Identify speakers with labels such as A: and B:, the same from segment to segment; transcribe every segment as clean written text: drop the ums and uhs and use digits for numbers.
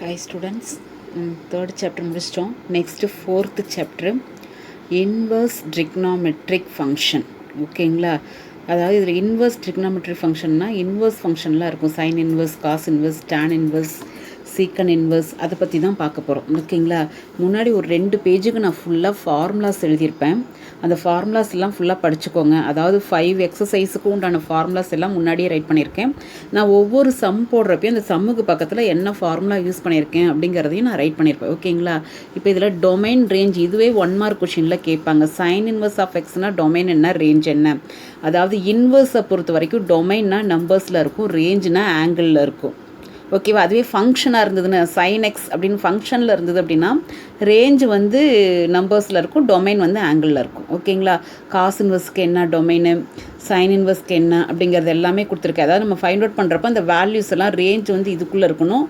A: Hi students, third chapter முடிச்சிட்டோம். Next fourth chapter inverse trigonometric function. ஓகேங்களா? அதாவது இதில் இன்வர்ஸ் ட்ரிக்னாமெட்ரிக் ஃபங்க்ஷன்னா இன்வர்ஸ் ஃபங்க்ஷன்லாம் இருக்கும். Sine inverse, cos inverse, tan inverse, sec inverse, அதை பற்றி தான் பார்க்க போகிறோம். ஓகேங்களா? முன்னாடி ஒரு 2 பேஜுக்கு நான் ஃபுல்லாக ஃபார்முலாஸ் எழுதியிருப்பேன். அந்த ஃபார்முலாஸ் எல்லாம் ஃபுல்லாக படிச்சுக்கோங்க. அதாவது 5 எக்ஸசைஸுக்கும் உண்டான ஃபார்முலாஸ் எல்லாம் முன்னாடியே ரைட் பண்ணியிருக்கேன். நான் ஒவ்வொரு சம் போடுறப்பையும் அந்த சம்முக்கு பக்கத்தில் என்ன ஃபார்முலா யூஸ் பண்ணியிருக்கேன் அப்படிங்கிறதையும் நான் ரைட் பண்ணியிருப்பேன். ஓகேங்களா? இப்போ இதில் டொமைன் ரேஞ்ச் இதுவே 1 மார்க் கொஷினில் கேட்பாங்க. சைன் இன்வர்ஸ் ஆஃப் எக்ஸ்னா டொமைன் என்ன, ரேஞ்ச் என்ன? அதாவது இன்வர்ஸை பொறுத்த வரைக்கும் டொமைன்னா நம்பர்ஸில் இருக்கும், ரேஞ்சுனா ஆங்கிளில் இருக்கும். ஓகேவா? அதுவே ஃபங்க்ஷனாக இருந்ததுன்னு சைன் எக்ஸ் அப்படின்னு ஃபங்க்ஷனில் இருந்தது அப்படின்னா ரேஞ்சு வந்து நம்பர்ஸில் இருக்கும், டொமைன் வந்து ஆங்கிளில் இருக்கும். ஓகேங்களா? காஸ் இன்வர்ஸ்க்கு என்ன டொமைனு, சைன் இன்வர்ஸ்க்கு என்ன அப்படிங்கிறது எல்லாமே கொடுத்துருக்கேன். அதாவது நம்ம ஃபைண்ட் அவுட் பண்ணுறப்ப அந்த வேல்யூஸ் எல்லாம் ரேஞ்ச் வந்து இதுக்குள்ளே இருக்கணும்,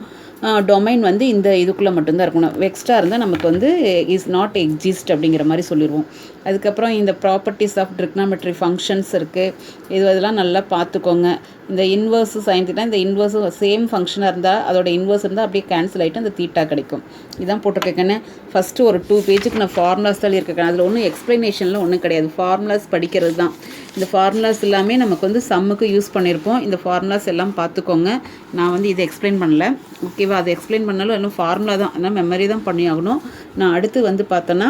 A: டொமைன் வந்து இந்த இதுக்குள்ளே மட்டும்தான் இருக்கணும். எக்ஸ்ட்ரா இருந்தால் நமக்கு வந்து இஸ் நாட் எக்ஸிஸ்ட் அப்படிங்கிற மாதிரி சொல்லிடுவோம். அதுக்கப்புறம் இந்த ப்ராப்பர்ட்டிஸ் ஆஃப் ட்ரிக்னாமெட்ரி ஃபங்க்ஷன்ஸ் இருக்குது. இதெல்லாம் நல்லா பார்த்துக்கோங்க. இந்த இன்வர்ஸு சைன் தீட்டா, இந்த இன்வர்ஸு சேம் ஃபங்க்ஷனாக இருந்தால் அதோட இன்வர்ஸ் இருந்தால் அப்படியே கேன்சல் ஆகிட்டு அந்த தீட்டா கிடைக்கும். இதான் போட்டிருக்கேன்னு ஃபஸ்ட்டு ஒரு 2 பேஜுக்கு நான் ஃபார்முலாஸ் தான் இருக்கேன். அதில் ஒன்றும் எக்ஸ்ப்ளனேஷனில் ஒன்றும் கிடையாது, ஃபார்முலாஸ் படிக்கிறது தான். இந்த ஃபார்முலாஸ் எல்லாமே நமக்கு வந்து சம்முக்கு யூஸ் பண்ணியிருப்போம். இந்த ஃபார்முலாஸ் எல்லாம் பார்த்துக்கோங்க. நான் வந்து இதை எக்ஸ்பிளைன் பண்ணல. ஓகேவா? அதை எக்ஸ்பிளைன் பண்ணாலும் இன்னும் ஃபார்முலா தான், ஆனால் மெமரி தான் பண்ணி ஆகணும். நான் அடுத்து வந்து பார்த்தோன்னா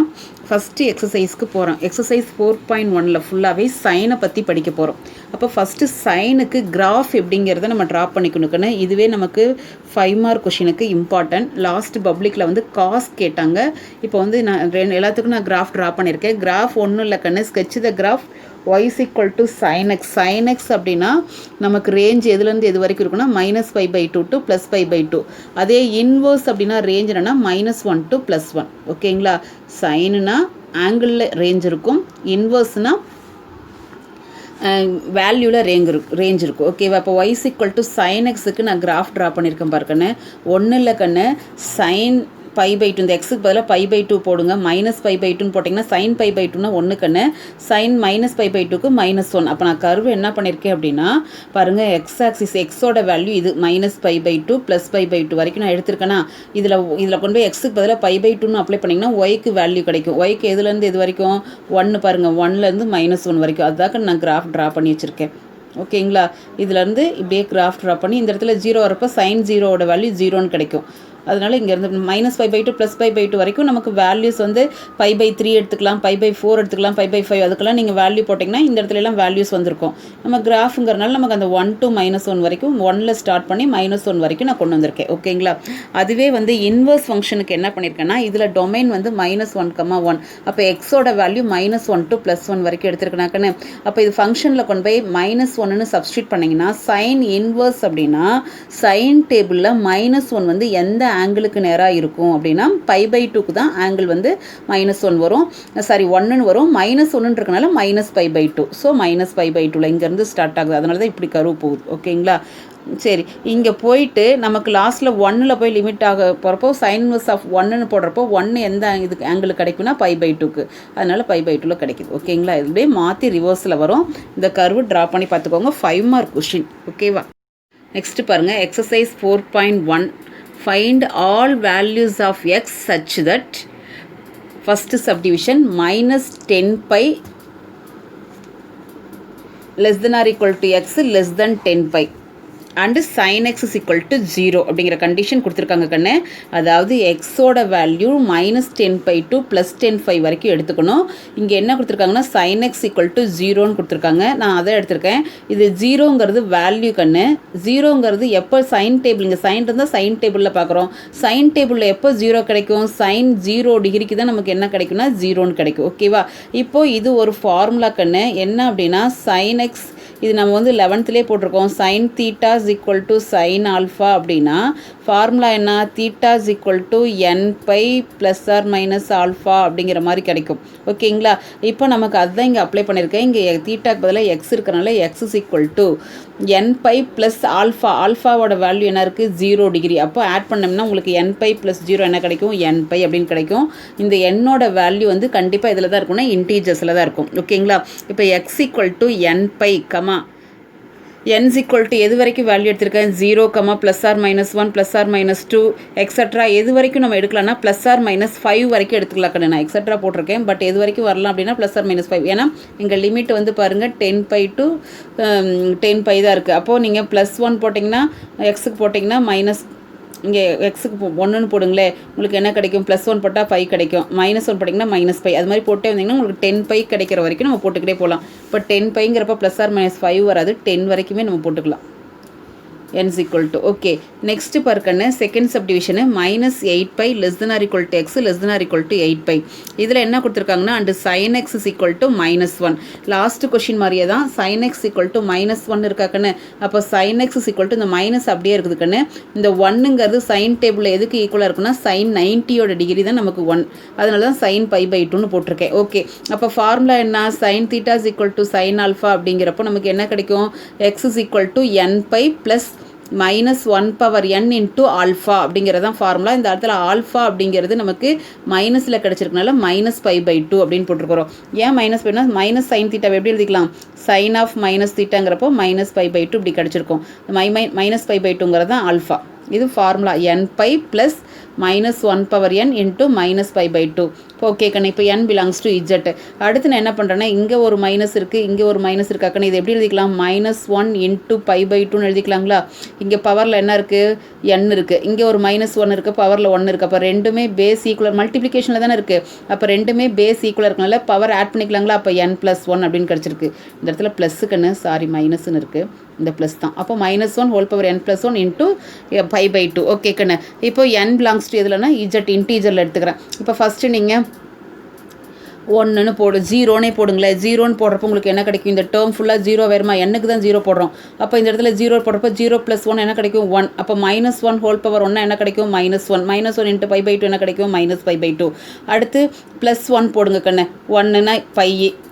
A: ஃபஸ்ட்டு எக்ஸசைஸ்க்கு போகிறோம். எக்ஸசைஸ் 4.1ல் ஃபுல்லாகவே சைனை பற்றி படிக்க போகிறோம். அப்போ ஃபஸ்ட்டு சைனுக்கு கிராஃப் எப்படிங்கிறத நம்ம ட்ரா பண்ணிக்கணுக்குன்னு இதுவே நமக்கு 5 மார்க் கொஷினுக்கு இம்பார்ட்டன்ட். லாஸ்ட் பப்ளிக்கில் வந்து காஸ் கேட்டாங்க. இப்போ வந்து நான் எல்லாத்துக்கும் நான் கிராஃப் ட்ரா பண்ணியிருக்கேன். கிராஃப் ஒன்றும் இல்லை கண்ணு, sketch the graph y is equal to sin x. sin x அப்படின்னா நமக்கு ரேஞ்ச் எதுலேருந்து எது வரைக்கும் இருக்குன்னா -π/2 to +π/2. அதே இன்வர்ஸ் அப்படின்னா ரேஞ்ச் என்னன்னா -1 to +1. ஓகேங்களா? சைனுனா ஆங்கிளில் ரேஞ்ச் இருக்கும், இன்வர்ஸ்னால் வேல்யூவில் ரேஞ்ச் இருக்கும். ஓகேவா? இப்போ y is equal to sin x-க்கு நான் கிராஃப் ட்ரா பண்ணியிருக்கேன் பாருக்கண்ணு. ஒன்றும் இல்லை கண்ணு, சைன் π/2, இந்த எக்ஸுக்கு பதிலாக π/2 போடுங்க. -π/2ன்னு போட்டிங்கன்னா sin π/2னா 1 கண்ணு, சைன் -π/2க்கு -1. அப்போ நான் கர்வு என்ன பண்ணியிருக்கேன் அப்படின்னா பாருங்கள், எக்ஸ் ஆக்சிஸ் எக்ஸோட வேல்யூ இது -π/2 +π/2 வரைக்கும் நான் எடுத்திருக்கேன்னா இதில் கொண்டு போய் எக்ஸுக்கு பதிலாக π/2ன்னு அப்ளை பண்ணிங்கன்னா ஒய்க்கு வேல்யூ கிடைக்கும். ஒய்க்கு எதுலேருந்து எது வரைக்கும் 1 பாருங்கள், 1லேருந்து -1 வரைக்கும். அதுதான் நான் கிராஃப் ட்ரா பண்ணி வச்சுருக்கேன். ஓகேங்களா? இதுலேருந்து இப்படியே கிராஃப் ட்ரா பண்ணி இந்த இடத்துல 0 வரப்போ sin 0வோட வேல்யூ 0ன்னு கிடைக்கும். அதனால் இங்கேருந்து -π/2 +π/2 வரைக்கும் நமக்கு வேல்யூஸ் வந்து π/3 எடுத்துக்கலாம், π/4 எடுத்துக்கலாம், π/5 அதுக்கெல்லாம் நீங்கள் வேல்யூ போட்டிங்கன்னா இந்த இடத்துல எல்லாம் வேல்யூஸ் வந்திருக்கும். நம்ம கிராஃபுங்கிறனால நமக்கு அந்த 1 to -1 வரைக்கும் 1ல் ஸ்டார்ட் பண்ணி -1 வரைக்கும் நான் கொண்டு வந்திருக்கேன். ஓகேங்களா? அதுவே வந்து இன்வர்ஸ் ஃபங்க்ஷனுக்கு என்ன பண்ணியிருக்கேன்னா இதில் டொமைன் வந்து -1,1. அப்போ எக்ஸோட வேல்யூ -1 to +1 வரைக்கும் எடுத்துருக்கேனாக்கன்னு. அப்போ இது ஃபங்க்ஷனில் கொண்டு போய் -1ன்னு சப்ஸ்டியூட் பண்ணிங்கன்னா சைன் இன்வர்ஸ் அப்படின்னா சைன் டேபிளில் -1 வந்து எந்த ஆங்கிளுக்கு நேராக இருக்கும் அப்படின்னா π/2க்கு தான் ஆங்கிள் வந்து -1 வரும், சாரி 1ன்னு வரும். -1ன்னு இருக்கனால -π/2. ஸோ -π/2ல இங்கேருந்து ஸ்டார்ட் ஆகுது. அதனால தான் இப்படி கருவு போகுது. ஓகேங்களா? சரி, இங்கே போயிட்டு நமக்கு லாஸ்ட்டில் 1ல் போய் லிமிட் ஆக போகிறப்போ சைன் இன்வர்ஸ் ஆஃப் 1ன்னு போடுறப்போ 1 எந்த இதுக்கு ஆங்கிள் கிடைக்குன்னா π/2க்கு. அதனால் π/2ல கிடைக்குது. ஓகேங்களா? இதுலேயே மாற்றி ரிவர்ஸில் வரும். இந்த கர்வு ட்ரா பண்ணி பார்த்துக்கோங்க. 5 மார்க் கொஷின். ஓகேவா? நெக்ஸ்ட்டு பாருங்கள், exercise 4.1. Find all values of x such that first subdivision -10π less than or equal to x less than 10π and sin x is equal to 0 அப்படிங்கிற கண்டிஷன் கொடுத்துருக்காங்க கண்ணு. அதாவது எக்ஸோட வேல்யூ -10π to +10π வரைக்கும் எடுத்துக்கணும். இங்கே என்ன கொடுத்துருக்காங்கன்னா sin x equal to 0ன்னு கொடுத்துருக்காங்க. நான் அதை எடுத்திருக்கேன். இது 0ங்கிறது வேல்யூ கண்ணு. 0ங்கிறது எப்போ சைன் டேபிள், இங்கே சைன் இருந்தால் சைன் டேபிளில் பார்க்குறோம். சைன் டேபிளில் எப்போ 0 கிடைக்கும்? sin 0 டிகிரிக்கு தான் நமக்கு என்ன கிடைக்கும்னா 0ன்னு கிடைக்கும். ஓகேவா? இப்போது இது ஒரு ஃபார்முலா கண்ணு. என்ன அப்படின்னா sin x, இது நம்ம வந்து 11லேயே போட்டிருக்கோம். Sine theta is equal to sign alpha அப்படின்னா ஃபார்முலா என்ன? Theta is equal to nπ ± alpha அப்படிங்கிற மாதிரி கிடைக்கும். ஓகேங்களா? இப்போ நமக்கு அதுதான் இங்கே அப்ளை பண்ணியிருக்கேன். இங்கே தீட்டாக்கு பதிலாக எக்ஸ் இருக்கிறனால x is equal to nπ + alpha. ஆல்ஃபாவோட வேல்யூ என்ன இருக்குது? 0 டிகிரி. அப்போ ஆட் பண்ணோம்னா உங்களுக்கு nπ + 0 என்ன கிடைக்கும்? nπ அப்படின்னு கிடைக்கும். இந்த என்னோட வேல்யூ வந்து கண்டிப்பாக இதில் தான் இருக்கும்னா இன்டீஜர்ஸில் தான் இருக்கும். ஓகேங்களா? இப்போ X equal to nπ, n equal to எது வரைக்கும் வேல்யூ எடுத்திருக்கேன் 0, +, -1, +, -2 எக்ஸட்ரா எது வரைக்கும் நம்ம எடுக்கலாம்னா +, வரைக்கும் எடுத்துக்கலாம். நான் எக்ஸட்ரா போட்டிருக்கேன், பட் எது வரைக்கும் வரலாம் அப்படின்னா +, ஏன்னா இங்கே லிமிட் வந்து பாருங்கள் 10π to 10π தான் இருக்குது. அப்போது நீங்கள் +1 போட்டிங்கன்னா எக்ஸுக்கு போட்டிங்கன்னா இங்கே எக்ஸுக்கு 1ன்னு போடுங்களே, உங்களுக்கு என்ன கிடைக்கும், +1 போட்டால் 5 கிடைக்கும், -1 போட்டிங்கன்னா -π, அது மாதிரி போட்டே வந்தீங்கன்னா உங்களுக்கு 10π கிடைக்கிற வரைக்கும் நம்ம போட்டுக்கிட்டே போகலாம். இப்போ 10πங்கிறப்ப +or -5 வராது, 10 வரைக்குமே நம்ம போட்டுக்கலாம். n equal to okay. Next பார்க்கண்ணு செகண்ட் சப்டிவிஷனு -8π < x < 8π. இதில் என்ன கொடுத்துருக்காங்கன்னா and sin x =-1. Last question மாதிரியே தான் sin x -1 இருக்காக்கண்ணு. அப்போ sin x இந்த மைனஸ் அப்படியே இருக்குதுக்கண்ணு. இந்த 1ங்கிறது சைன் டேபிளில் எதுக்கு ஈக்குவலாக இருக்குன்னா sin 90யோட டிகிரி தான் நமக்கு 1. அதனால தான் sin π/2ன்னு போட்டிருக்கேன். ஓகே, அப்போ ஃபார்முலா என்ன, sin θ sin α அப்படிங்கிறப்போ நமக்கு என்ன கிடைக்கும், x nπ + -1/n × ஆல்ஃபா அப்படிங்கிறது தான் ஃபார்முலா. இந்த இடத்துல ஆல்ஃபா அப்படிங்கிறது நமக்கு மைனஸில் கிடச்சிருக்கனால -π/2 அப்படின்னு போட்டிருக்கிறோம். ஏன் -πனா -sin θ எப்படி எழுதிக்கலாம், sin ஆஃப் -θங்கிறப்போ -π/2 இப்படி கிடச்சிருக்கும். -π/2ங்கிறது தான் ஆல்ஃபா. இது ஃபார்முலா nπ + -1/n × -π/2. ஓகே கண்ணு, இப்போ n belongs to z. அடுத்து நான் என்ன பண்ணுறேன்னா இங்கே ஒரு மைனஸ் இருக்குது, இங்கே ஒரு மைனஸ் இருக்காக்கண்ணு. இது எப்படி எழுதிக்கலாம், -1 × π/2ன்னு எழுதிக்கலாங்களா. இங்கே பவரில் என்ன இருக்குது, n இருக்குது, இங்கே ஒரு -1 இருக்குது, பவரில் 1 இருக்குது. அப்போ ரெண்டுமே பேஸ் ஈக்குவலர் மல்டிப்ளிகேஷனில் தானே இருக்குது. அப்போ ரெண்டுமே பேஸ் ஈக்குவலாக இருக்கனால பவர் ஆட் பண்ணிக்கலாங்களா. அப்போ n + 1 அப்படின்னு கிடச்சிருக்கு. இந்த இடத்துல +க்குன்னு சாரி மைனஸ்ன்னு இருக்குது, இந்த ப்ளஸ் தான். அப்போ -1 × n + 1 × π/2. ஓகே கண்ணு, இப்போ n belongs to எதுலன்னா z இன்டீஜரில் எடுத்துக்கிறேன். இப்போ ஃபஸ்ட்டு நீங்கள் 1ன்னு போடு, 0னே போடுங்களேன். 0ன்னு போடுறப்போ உங்களுக்கு என்ன கிடைக்கும், இந்த டேர்ம் ஃபுல்லாக 0 வேறுமா, எண்ணுக்கு தான் 0 போடுறோம். அப்போ இந்த இடத்துல 0 போடுறப்போ 0 + 1 என்ன கிடைக்கும், 1. அப்போ -1 என்ன கிடைக்கும், -1. -1 × π/2 என்ன கிடைக்கும், -π/2. அடுத்து +1 போடுங்க கண்ணு, 1ன்னா π.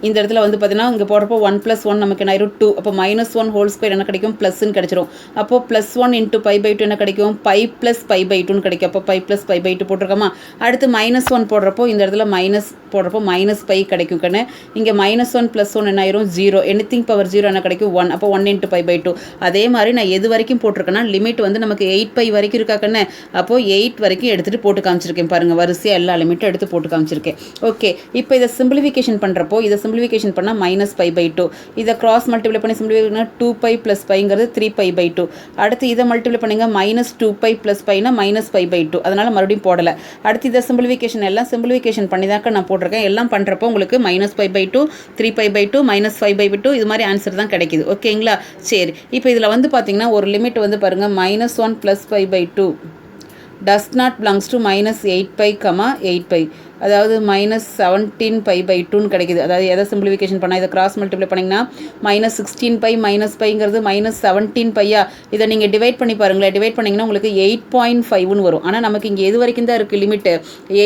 A: இந்த இடத்துல வந்து பார்த்தீங்கன்னா இங்கே போடுறப்போ 1 + 1 நமக்கு என்ன ஆயிரும் 2. அப்போ -1² என்ன கிடைக்கும், +ன்னு கிடைச்சிரும். அப்போ +1 × π/2 என்ன கிடைக்கும், π + π/2ன்னு கிடைக்கும். அப்போ π + π/2 போட்டிருக்கோமா. அடுத்து -1 போடுறப்போ இந்த இடத்துல மைனஸ் போடுறப்போ -π கிடைக்கும் கண்ணு. இங்கே -1 + 1 என்ன ஆயிரும் 0. எனிதிங் பவர் 0 என்ன கிடைக்கும், 1. அப்போ 1 × π/2. அதே மாதிரி நான் எது வரைக்கும் போட்டிருக்கேன்னா லிமிட் வந்து நமக்கு 8π வரைக்கும் இருக்கா கண்ணு. அப்போது 8 வரைக்கும் எடுத்துகிட்டு போட்டு காமிச்சிருக்கேன் பாருங்கள், வரிசையாக எல்லா லிமிட்டும் எடுத்து போட்டு காமிச்சிருக்கேன். ஓகே, இப்போ இதை சிம்பிளிஃபிகேஷன் பண்ணுறப்போ இதை சிம்பிளிஃபிகேஷன் பண்ணால் -π/2. இதை கிராஸ் மல்டிப்ளை பண்ணி சிம்பிளிஃபிகேஷன் 2π + πங்கிறது 3π/2. அடுத்து இதை மல்டிப்ளை பண்ணிங்க -2π + πனா -π/2. அதனால் மறுபடியும் போடலை. அடுத்து இதை சிம்பிளிஃபிகேஷன் எல்லாம் சிம்பிளிஃபிகேஷன் பண்ணி தாக்க நான் போட்டிருக்கேன். எல்லாம் பண்ணுறப்போ உங்களுக்கு -π/2, 3π/2, -5/2 இது மாதிரி ஆன்சர் தான் கிடைக்குது. ஓகேங்களா. சரி, இப்போ இதில் வந்து பார்த்தீங்கன்னா ஒரு லிமிட் வந்து பாருங்கள், -1 + π/2 does not belongs to -8π, 8π. அதாவது -17π/2ன்னு கிடைக்குது. அதாவது எதை சிம்பிளிஃபிகேஷன் பண்ணால் இதை கிராஸ் மல்டிப்ளை பண்ணிங்கன்னா -16π -πங்கிறது -17π. இதை நீங்கள் டிவைட் பண்ணி பாருங்களேன். டிவைட் பண்ணிங்கன்னா உங்களுக்கு 8.5ன்னு வரும். ஆனால் நமக்கு இங்கே எது வரைக்கும் தான் இருக்குது லிமிட்டு,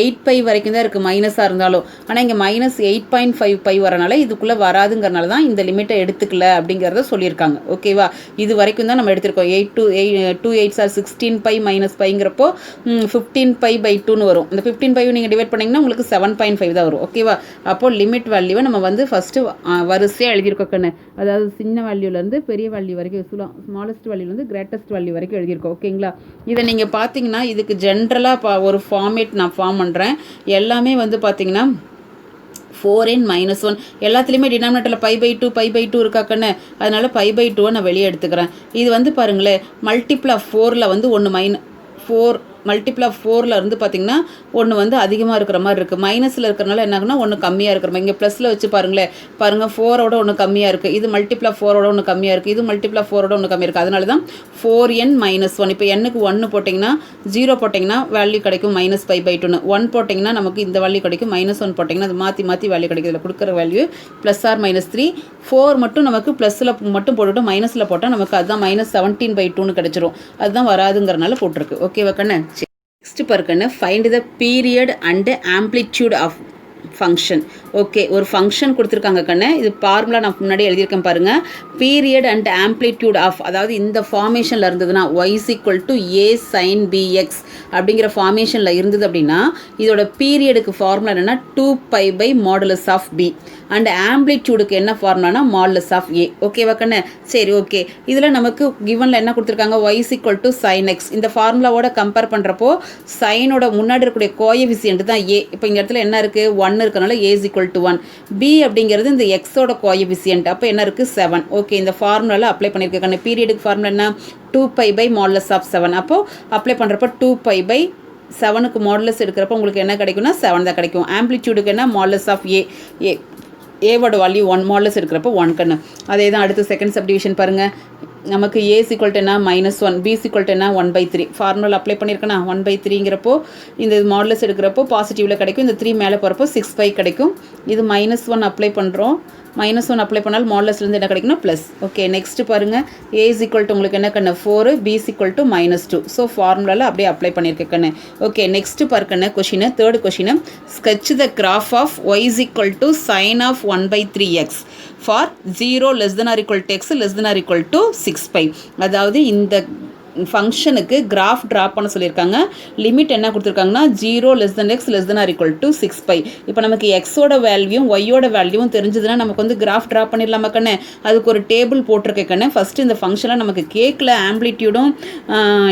A: 8π வரைக்கும் தான் இருக்குது மைனஸாக இருந்தாலும். ஆனால் இங்கே -8.5π வரனால இதுக்குள்ளே வராதுங்கிறனால தான் இந்த லிமிட்டை எடுத்துக்கல அப்படிங்கிறத சொல்லியிருக்காங்க. ஓகேவா. இது வரைக்கும் தான் நம்ம எடுத்திருக்கோம். 2 8s are 16π -πங்கிறப்போ 15π/2ன்னு வரும். இந்த 15π நீங்கள் டிவைட் பண்ணிங்கன்னா உங்களுக்கு 7.5 தான் வரும். ஓகேவா. அப்போது லிமிட் வேல்யூவை நம்ம வந்து ஃபஸ்ட்டு வரிசையாக எழுதியிருக்கோன்னு, அதாவது சின்ன வேல்யூலேருந்து பெரிய வேல்யூ வரைக்கும், ஸ்மாலஸ்ட் வேல்யூலேருந்து கிரேட்டஸ்ட் வேல்யூ வரைக்கும் எழுதியிருக்கோம். ஓகேங்களா. இதை நீங்கள் பார்த்தீங்கன்னா இதுக்கு ஜென்ரலாக ஒரு ஃபார்மேட் நான் ஃபார்ம் பண்ணுறேன். எல்லாமே வந்து பார்த்தீங்கன்னா 4n - 1 எல்லாத்துலேயுமே டினாமினேட்டரில் π/2 இருக்காக்கன்னு. அதனால் π/2 நான் வெளியே எடுத்துக்கிறேன். இது வந்து பாருங்களேன், மல்டிபிள் ஆஃப் 4ல் வந்து 1 4 மல்டிபிள் ஆஃப் 4ல் இருந்து பார்த்திங்கன்னா ஒன்று வந்து அதிகமாக இருக்கிற மாதிரி இருக்குது. மைனஸில் இருக்கிறனால என்ன ஆகுனா ஒன்று கம்மியாக இருக்கிற மாதிரி. இங்கே ப்ளஸில் வச்சு பாருங்களேன், பாருங்கள் 4ஓட ஒன்று கம்மியாக இருக்குது, இது மல்டிபிள் ஆஃப் 4ஓட ஒன்று கம்மியாக இருக்குது, இது மல்டிபிள் ஆஃப் 4ஓட ஒன்று கம்மியாக இருக்குது. அதனால தான் 4n - 1. இப்போ எண்ணுக்கு 1 போட்டிங்கன்னா 0 போட்டிங்கன்னா வேல்யூ கிடைக்கும் -π/2. 1 போட்டிங்கன்னா நமக்கு இந்த வேல்யூ கிடைக்கும், -1 போட்டிங்கன்னா அது மாற்றி மாற்றி வேல்யூ கிடைக்கும். இதில் கொடுக்குற வேல்யூ +or-3. 4 மட்டும் நமக்கு ப்ளஸில் மட்டும் போட்டுவிட்டு மைனஸில் போட்டால் நமக்கு அதுதான் -17/2ன்னு கிடச்சிரும். அதுதான் வராதுங்கிறனால போட்டிருக்கு. ஓகேவா கண்ணு. நெக்ஸ்ட் பார்க்கண்ணு, find the period and amplitude of function. Okay, ஒரு ஃபங்க்ஷன் கொடுத்துருக்காங்க கண்ணு. இது ஃபார்முலா நான் முன்னாடி எழுதியிருக்கேன் பாருங்கள். பீரியட் அண்ட் ஆம்ப்ளிடியூட் ஆஃப், அதாவது இந்த ஃபார்மேஷனில் இருந்ததுன்னா y = a sin bx அப்படிங்கிற ஃபார்மேஷனில் இருந்தது அப்படின்னா இதோட பீரியடுக்கு ஃபார்முலா என்னென்னா 2π/mod(b) அண்ட் ஆம்ப்ளிடியூடுக்கு என்ன ஃபார்முலானா (a). ஓகேவா கண்ணு? சரி, ஓகே. இதில் நமக்கு கிவனில் என்ன கொடுத்துருக்காங்க, y = sin x. இந்த ஃபார்முலாவோட கம்பேர் பண்ணுறப்போ சைனோட முன்னாடி இருக்கக்கூடிய கோஎஃபிசியன்ட் தான் a. இப்போ இந்த இடத்துல என்ன இருக்குது, 1 இருக்கனால a = 1. b அப்படிங்கிறது இந்த எக்ஸோட கோஎஃபிசியன்ட், அப்போ என்ன இருக்குது, 7. ஓகே, இந்த ஃபார்முலாவில் அப்ளை பண்ணியிருக்கேன். பீரியடுக்கு ஃபார்முலா என்ன, 2π/mod(7). அப்போது அப்ளை பண்ணுறப்போ 2π/7க்கு மாடுலஸ் எடுக்கிறப்போ உங்களுக்கு என்ன கிடைக்கும்னா 7 தான் கிடைக்கும். ஆம்ப்ளிடியூடுக்கு என்ன, (a) ஏவோட வேல்யூ 1, மாடுலஸ் எடுக்கிறப்போ 1 கண்ணு. அதே தான் அடுத்து செகண்ட் சப்டிவிஷன் பாருங்கள். நமக்கு a = என்ன, -1, b = என்ன, 1/3. ஃபார்முலா அப்ளை பண்ணியிருக்கேன்னா 1/3ங்கிறப்போ இந்த மாடுலஸ் எடுக்கிறப்போ பாசிட்டிவில் கிடைக்கும். இந்த 3 மேலே போகிறப்போ 6π கிடைக்கும். இது -1 அப்ளை பண்ணுறோம். -1 அப்ளை பண்ணால் மாடுலஸ்லேருந்து என்ன கிடைக்குன்னா ப்ளஸ். ஓகே, நெக்ஸ்ட்டு பாருங்கள். a = உங்களுக்கு என்ன கண்ணு, 4, b = -2. ஸோ ஃபார்முலாவில் அப்படியே அப்ளை பண்ணியிருக்கேன் கண்ணு. ஓகே, நெக்ஸ்ட்டு பாருக்கண்ணு question, third question. Sketch the graph of y = sin of 1/3x for 0 < x < 6π. அதாவது இந்த ஃபங்க்ஷனுக்கு கிராஃப் ட்ரா பண்ண சொல்லியிருக்காங்க. லிமிட் என்ன கொடுத்துருக்காங்கன்னா 0 < x < 6π. இப்போ நமக்கு எக்ஸோட வேல்யூவும் ஒய்யோட வேல்யூவும் தெரிஞ்சதுன்னா நமக்கு வந்து கிராஃப் ட்ரா பண்ணிடலாமா கண்ணு? அதுக்கு ஒரு டேபிள் போட்டிருக்கேன் கண்ணு. ஃபஸ்ட்டு இந்த ஃபங்க்ஷனில் நமக்கு கேட்கல ஆம்ப்ளிடியூடும்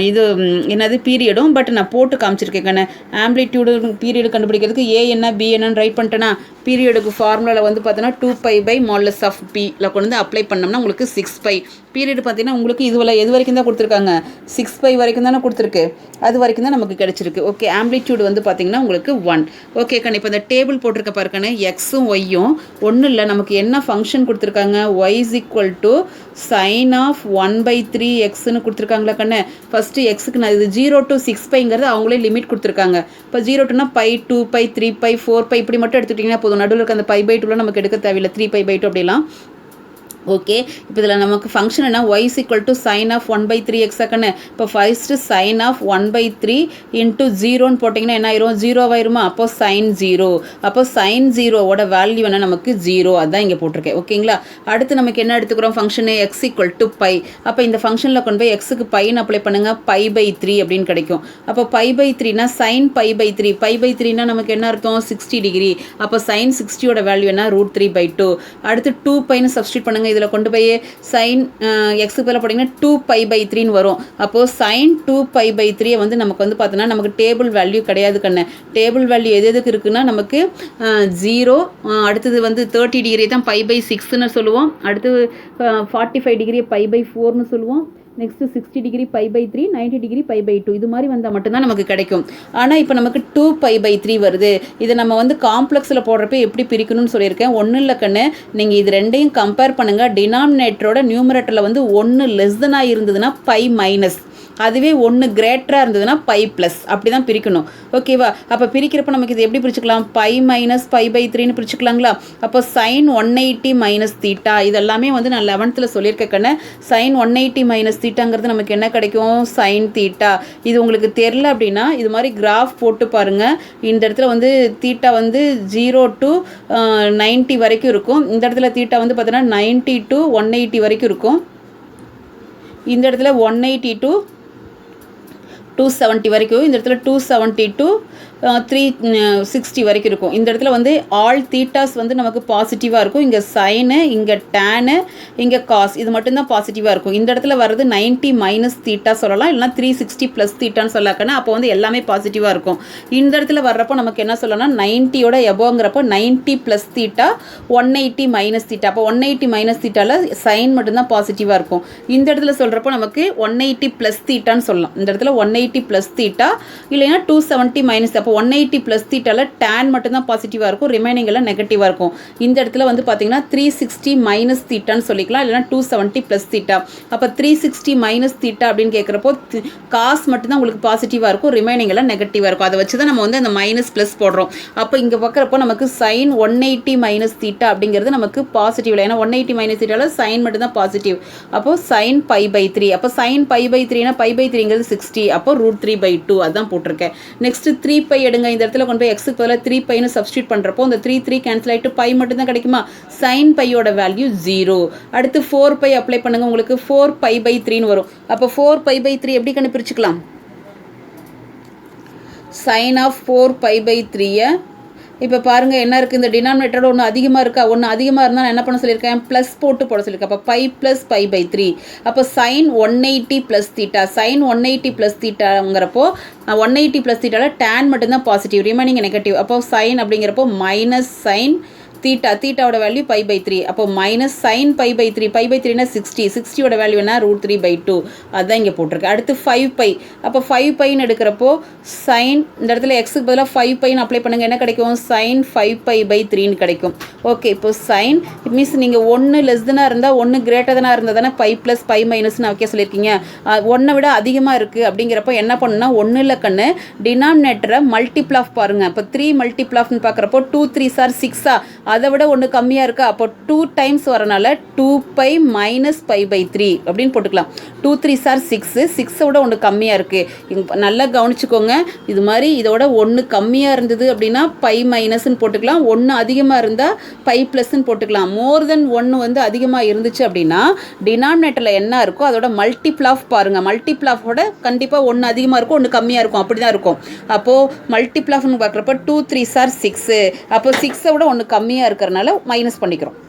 A: இது என்னது பீரியடும், பட் நான் போட்டு காமிச்சிருக்கேன் கண்ணு. ஆம்ப்ளிடியூடு பீரியடு கண்டுபிடிக்கிறதுக்கு ஏ என்ன பி என்னன்னு ரைட் பண்ணிட்டேன்னா பீரியடுக்கு ஃபார்முலாவில் வந்து பார்த்தோன்னா 2π/mod(p)ல கொண்டு வந்து அப்ளை பண்ணோம்னா உங்களுக்கு 6π. பீரியட் பார்த்தீங்கன்னா உங்களுக்கு இதுவரை எது வரைக்கும் தான் கொடுத்துருக்காங்க, 6π வரைக்கும் தானே கொடுத்துருக்கு. அது வரைக்கும் தான் நமக்கு கிடச்சிருக்கு. ஓகே, ஆம்ப்ளிடியூட் வந்து பார்த்தீங்கன்னா உங்களுக்கு 1. ஓகே கண்ணு, இப்போ இந்த டேபிள் போட்டிருக்க பாருக்கண்ணு, எக்ஸும் ஒய்யும் ஒன்றும் இல்லை. நமக்கு என்ன ஃபங்க்ஷன் கொடுத்துருக்காங்க, y = sin of 1/3xன்னு கொடுத்துருக்காங்களா கண்ணு. ஃபஸ்ட்டு எக்ஸுக்கு நான் இது 0 to 6πங்கிறது அவங்களே லிமிட் கொடுத்துருக்காங்க. இப்போ 0 to π, 2π, 3π, 4π இப்படி மட்டும் எடுத்துக்கிட்டிங்கன்னா போதும். நடுவில் இருக்க அந்த π/2 நமக்கு எடுக்க தேவையில்லை, 3π/2 அப்படிலாம். ஓகே, இப்போ இதில் நமக்கு ஃபங்க்ஷன் என்ன, y = sin of 1/3x கண்ணு. இப்போ ஃபஸ்ட்டு sin of 1/3 × 0ன்னு போட்டிங்கன்னா என்ன ஆயிரும், 0 ஆயிருமா. அப்போ sin 0. அப்போ sin 0வோட வேல்யூ என்ன நமக்கு 0. அதுதான் இங்கே போட்டிருக்கேன். ஓகேங்களா. அடுத்து நமக்கு என்ன எடுத்துக்கிறோம் ஃபங்க்ஷனு, x = π. அப்போ இந்த ஃபங்க்ஷனில் கொண்டு போய் எக்ஸுக்கு πன்னு அப்ளை பண்ணுங்கள், π/3 அப்படின்னு கிடைக்கும். அப்போ π/3னா sin π/3. π/3னா நமக்கு என்ன அர்த்தம், 60 டிகிரி. அப்போ sin 60யோட வேல்யூ என்ன, √3/2. அடுத்து 2πன்னு சப்ஸ்டியூட் பண்ணுங்கள். இதில் கொண்டு போய் சைன் எக்ஸுக்கு பதிலாக போட்டிங்கன்னா 2π/3ன்னு வரும். அப்போது சைன் 2π/3 வந்து நமக்கு வந்து பார்த்தோன்னா நமக்கு டேபிள் வேல்யூ கிடையாது கண்ணு. டேபிள் வேல்யூ எதுக்கு இருக்குன்னா நமக்கு 0, அடுத்தது வந்து 30 டிகிரி தான் π/6ன்னு சொல்லுவோம். அடுத்து 45 டிகிரி π/4ன்னு சொல்லுவோம். நெக்ஸ்ட்டு 60 டிகிரி π/3, 90 டிகிரி π/2 இது மாதிரி வந்தால் மட்டும்தான் நமக்கு கிடைக்கும். ஆனால் இப்போ நமக்கு 2π/3 வருது. இதை நம்ம வந்து காம்ப்ளெக்ஸில் போடுறப்ப எப்படி பிரிக்கணும்னு சொல்லியிருக்கேன். ஒன்றும் இல்லை கண்ணு, நீங்கள் இது ரெண்டையும் கம்பேர் பண்ணுங்கள். டினாமினேட்டரோட நியூமரேட்டரில் வந்து 1 <= இருந்ததுன்னா π-, அதுவே 1 கிரேட்டராக இருந்ததுன்னா π+, அப்படி தான் பிரிக்கணும். ஓகேவா. அப்போ பிரிக்கிறப்ப நமக்கு இது எப்படி பிரிச்சுக்கலாம், π- π/3ன்னு பிரிச்சுக்கலாங்களா. அப்போ sin 180 - θ இதெல்லாமே வந்து நான் 11th சொல்லியிருக்கேன்னு. sin 180 - θங்கிறது நமக்கு என்ன கிடைக்கும், sin θ. இது உங்களுக்கு தெரில அப்படின்னா இது மாதிரி கிராஃப் போட்டு பாருங்கள். இந்த இடத்துல வந்து θ வந்து 0 to 90 வரைக்கும் இருக்கும். இந்த இடத்துல θ வந்து பார்த்தோன்னா 90 to 180 வரைக்கும் இருக்கும். இந்த இடத்துல 180 to 270 வரைக்கும், இந்த இடத்துல 270 to 360 வரைக்கும் இருக்கும். இந்த இடத்துல வந்து ஆல் தீட்டாஸ் வந்து நமக்கு பாசிட்டிவாக இருக்கும். இங்கே சைனு, இங்கே டேனு, இங்கே காஸ் இது மட்டும்தான் பாசிட்டிவாக இருக்கும். இந்த இடத்துல வர்றது 90 - θ சொல்லலாம், இல்லைனா 360 + θன்னு சொல்லலாக்கன்னா அப்போ வந்து எல்லாமே பாசிட்டிவாக இருக்கும். இந்த இடத்துல வர்றப்போ நமக்கு என்ன சொல்லலாம்னா 90யோட எபோங்கிறப்போ 90 + θ, 180 - θ. அப்போ 180 - θல சைன் மட்டும்தான் பாசிட்டிவாக இருக்கும். இந்த இடத்துல சொல்கிறப்போ நமக்கு 180 + θன்னு சொல்லலாம். இந்த இடத்துல 180 + θ இல்லைன்னா 270 - அப்போ 180 + θல tan மட்டும்தான் பாசிட்டிவாக இருக்கும், ரிமைனிங் எல்லாம் நெகட்டிவாக இருக்கும். இந்த இடத்துல வந்து பார்த்தீங்கன்னா 360 - θன்னு சொல்லிக்கலாம், இல்லைனா 270 + θ. அப்போ 360 - θ அப்படின்னு கேட்குறப்போ காஸ் மட்டும்தான் உங்களுக்கு பாசிட்டிவாக இருக்கும், ரிமைனிங் எல்லாம் நெகட்டிவாக இருக்கும். அதை வச்சு தான் நம்ம வந்து அந்த மைனஸ் ப்ளஸ் போடுறோம். அப்போ இங்கே பார்க்குறப்போ நமக்கு sin 180 - θ அப்படிங்கிறது நமக்கு பாசிட்டிவ் இல்லை, ஏன்னா 180 - θல சைன் மட்டும்தான் பாசிட்டிவ். அப்போது sin π/3. அப்போ sin π/3னா π/3ங்கிறது 60. அப்போ √3/2 அதான் போட்டிருக்கேன். நெக்ஸ்ட் 3π எடுங்க, இந்த இடத்துல கொண்டு போய் எக்ஸுக்கு பதிலாக 3πன்னு சப்ஸ்டியூட் பண்ணுறப்போ இந்த 3 கேன்சல் ஆகிட்டு பை மட்டும்தான் கிடைக்குமா, sin பையோட வேல்யூ 0. அடுத்து 4π அப்ளை பண்ணுங்க, உங்களுக்கு 4π/3ன்னு வரும். அப்போ 4π/3 எப்படி கண்டுபிடிச்சிக்கலாம், sin ஆஃப் 4π/3 இப்போ பாருங்கள் என்ன இருக்குது, இந்த டினாமினேட்டரோட ஒன்று அதிகமாக இருக்கா, ஒன்று அதிகமாக இருந்தால் நான் என்ன பண்ண சொல்லியிருக்கேன், ப்ளஸ் போட்டு போட சொல்லியிருக்கேன். அப்போ பை ப்ளஸ் π/3, அப்போ sin 180 + θ, sin 180 + θங்கிறப்போ 180 + θவில் tan மட்டும்தான் பாசிட்டிவ், ரிமைனிங் நெகட்டிவ். அப்போ sin அப்படிங்கிறப்போ மைனஸ் sin தீட்டா, தீட்டாவோட வேல்யூ π/3, அப்போ மைனஸ் sin π/3, π/3னா 60, 60யோட வேல்யூ என்ன √3/2, அதுதான் இங்கே போட்டிருக்கு. அடுத்து 5π, அப்போ 5πன்னு எடுக்கிறப்போ sin, இந்த இடத்துல எக்ஸுக்கு பதிலாக 5πன்னு அப்ளை பண்ணுங்கள், என்ன கிடைக்கும், sin 5π/3ன்னு கிடைக்கும். ஓகே, இப்போ sin இட் மீன்ஸ் நீங்கள் 1 லெஸ்தனாக இருந்தால் 1 கிரேட்டர்தனாக இருந்தால் தானே π + π - நான் வைக்க சொல்லியிருக்கீங்க. 1 விட அதிகமாக இருக்குது அப்படிங்கிறப்ப என்ன பண்ணுன்னா, 1 இல்லை கண்ணு, டினாமினேட்டரை மல்டிப்ள் ஆஃப் பாருங்கள். இப்போ 3 மல்டிப்ள் ஆஃப்னு பார்க்குறப்போ 2 3s are 6, அதை விட ஒன்று கம்மியாக இருக்கா, அப்போ 2 டைம்ஸ் வரனால 2π - π/3 அப்படின்னு போட்டுக்கலாம். 2 3s are 6, 6 விட ஒன்று கம்மியாக இருக்குது. நல்லா கவனிச்சுக்கோங்க, இது மாதிரி இதோட ஒன்று கம்மியாக இருந்தது அப்படின்னா π - போட்டுக்கலாம், 1 அதிகமாக இருந்தால் π + போட்டுக்கலாம். மோர் தென் 1 வந்து அதிகமாக இருந்துச்சு அப்படின்னா டினாமினேட்டரில் என்ன இருக்கோ அதோட மல்டிப்ள் ஆஃப் பாருங்கள், மல்டிப்ள் ஆஃபோட கண்டிப்பாக 1 அதிகமாக இருக்கும், 1 கம்மியாக இருக்கும், அப்படி தான் இருக்கும். அப்போது மல்டிப்ள் ஆஃப்னு பார்க்குறப்ப 2 3s are 6, அப்போ 6 விட 1 கம்மியாக இருக்கிறனால மைனஸ் பண்ணிக்கிறோம்.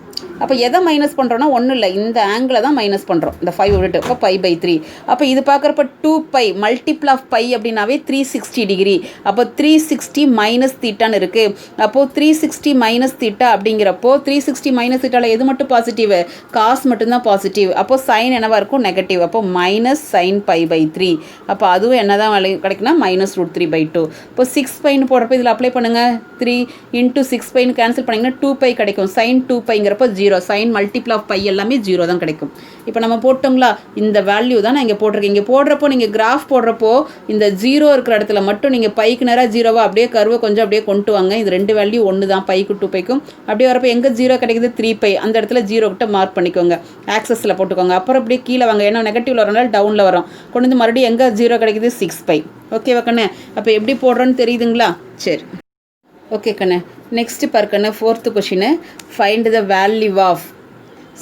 A: அப்போ எதை மைனஸ் பண்ணுறோன்னா, ஒன்றும் இல்லை, இந்த ஆங்கிளை தான் மைனஸ் பண்ணுறோம், இந்த 5 விட்டு. அப்போ π/3, அப்போ இது பார்க்குறப்ப 2π மல்டிப்ள் ஆஃப் π அப்படின்னாவே 360 டிகிரி. அப்போ 360 - θன்னு இருக்குது. அப்போது 360 - θ அப்படிங்கிறப்போ 360 - θவில் எது மட்டும் பாசிட்டிவ், காஸ் மட்டும்தான் பாசிட்டிவ். அப்போது சைன் என்னவாக இருக்கும், நெகட்டிவ். அப்போ மைனஸ் sin π/3, அப்போ அதுவும் என்ன தான் கிடைக்குன்னா மைனஸ் √3/2. இப்போ 6πன்னு போடுறப்போ இதில் அப்ளை பண்ணுங்கள், 3 × 6πன்னு கேன்சல் பண்ணிங்கன்னா 2π கிடைக்கும். sin 2πங்கிறப்போ 0, sin மல்டிப்ள் ஆஃப் π எல்லாமே 0 தான் கிடைக்கும். இப்போ நம்ம போட்டோங்களா, இந்த வேல்யூ தான் நான் இங்கே போட்டிருக்கேன். இங்கே போடுறப்போ நீங்கள் கிராஃப் போடுறப்போ இந்த 0 இருக்கிற இடத்துல மட்டும் நீங்கள் பைக்கு நேராக 0வா அப்படியே கருவை கொஞ்சம் அப்படியே கொண்டு வாங்க. இது 2 வேல்யூ ஒன்று தான், பைக்கு 2πக்கும். அப்படியே வரப்போ எங்கே 0 கிடைக்குது, 3π, அந்த இடத்துல 0 கிட்ட மார்க் பண்ணிக்கோங்க, ஆக்சஸில் போட்டுக்கோங்க. அப்புறம் அப்படியே கீழே வாங்க, ஏன்னா நெகட்டிவில் வரனால டவுனில் வரும், கொண்டு வந்து மறுபடியும் எங்கே 0 கிடைக்குது, 6π. ஓகேவா கண்ணு, அப்போ எப்படி போடுறோன்னு தெரியுதுங்களா, சரி. ஓகே கண்ணு, நெக்ஸ்ட்டு பார்க்கண்ணு 4th question, find the value of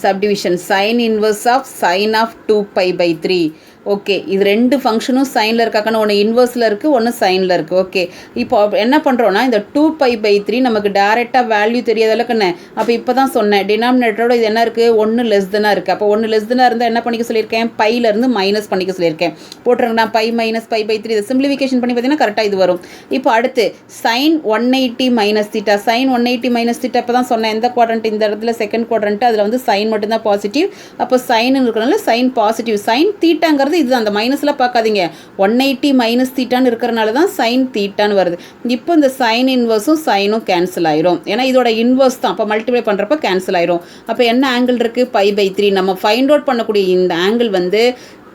A: subdivision sin inverse of sin of 2π/3. Okay, இது 2 ஃபங்க்ஷனும் சைனில் இருக்காக்கன்னு, ஒன்று இன்வர்ஸில் இருக்குது, ஒன்று சைனில் இருக்குது. ஓகே, இப்போ என்ன பண்ணுறோன்னா, இந்த 2π/3 நமக்கு டேரெக்டாக வேல்யூ தெரியாதளவுக்குன்னு, அப்போ இப்போ தான் சொன்னேன், டினாமினேட்டரோட இது என்ன இருக்குது, 1 லெஸ்தனாக இருக்குது. அப்போ 1 லெஸ்தனாக இருந்தால் என்ன பண்ணிக்க சொல்லியிருக்கேன், பையிலேருந்து மைனஸ் பண்ணிக்க சொல்லியிருக்கேன். போட்டுருங்கண்ணா, π - π/3, இதை சிம்பிளிஃபிகேஷன் பண்ணி பார்த்தீங்கன்னா கரெக்டாக இது வரும். இப்போ அடுத்து sin 180 - θ, sin 180 - θ இப்போ தான் சொன்னேன், எந்த குவாட்ரண்ட், இந்த இடத்துல செகண்ட் குவாட்ரண்ட்டு, அதில் வந்து சைன் மட்டும்தான் பாசிட்டிவ். அப்போ சைன் இருக்கிறனால சைன் பாசிட்டிவ், சைன் தீட்டாங்கிறது இதுதான், அந்த மைனஸில் பார்க்காதீங்க, 180 - θன்னு இருக்கிறனால தான் சைன் தீட்டான்னு வருது. இப்போ இந்த சைன் இன்வர்ஸும் சைனும் கேன்சல் ஆயிரும், ஏன்னா இதோட இன்வர்ஸ் தான், அப்போ மல்டிப்ளை பண்ணுறப்ப கேன்சல் ஆயிரும். அப்போ என்ன ஆங்கிள் இருக்குது, π/3. நம்ம ஃபைண்ட் அவுட் பண்ணக்கூடிய இந்த ஆங்கிள் வந்து